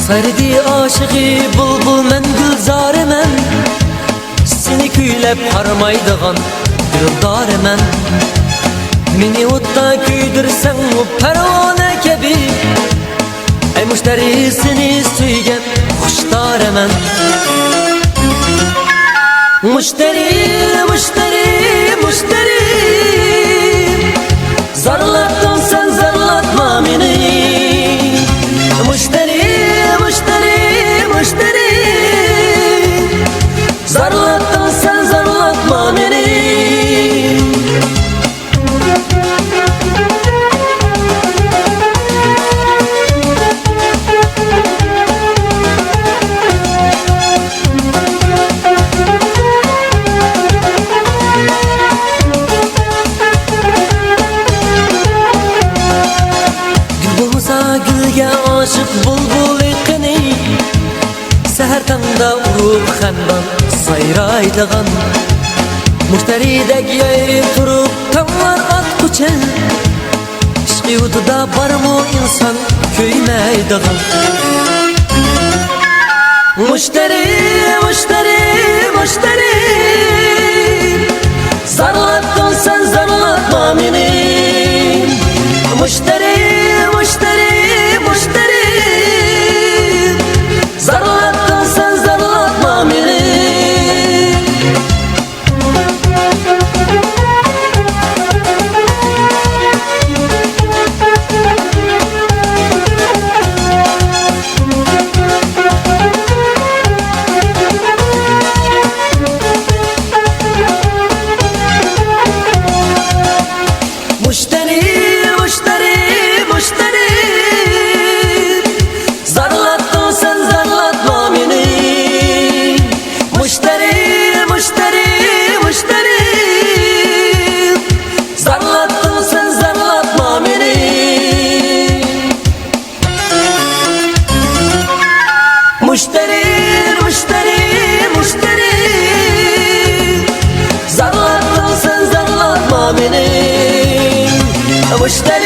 Sardi aşığı bulbul men gülzarı men, seni küylep harmaydıgan dildar men. Meni o'tda kuydirsan o pervane kabi, ey müşteri seni suygan xushtar men. Müşteri, müşteri, müşteri, zarlattın sen zarlatma beni. Müşteri, müşteri, müşteri, zarlattın sen zarlatma beni. Gülge aşık bulbul ekini, seher tanda urup xandan sayraydıgan. Müşteridek yayri turup tamlar at kuchen, ishqi o'tida barmu inson kuymaydigan. Müşteri, müşteri, müşteri, zarlattın sen zarlatma beni. Müşteri, müşteri, müşteri, zarlattın sen zarlatma beni. Müşteri, müşteri, müşteri, zarlattın sen zarlatma beni. Müşteri, müşteri, müşteri, zarlattın sen zarlatma beni. Müşteri, müşteri, müşteri, zarlattın sen zarlatma beni. Müşteri.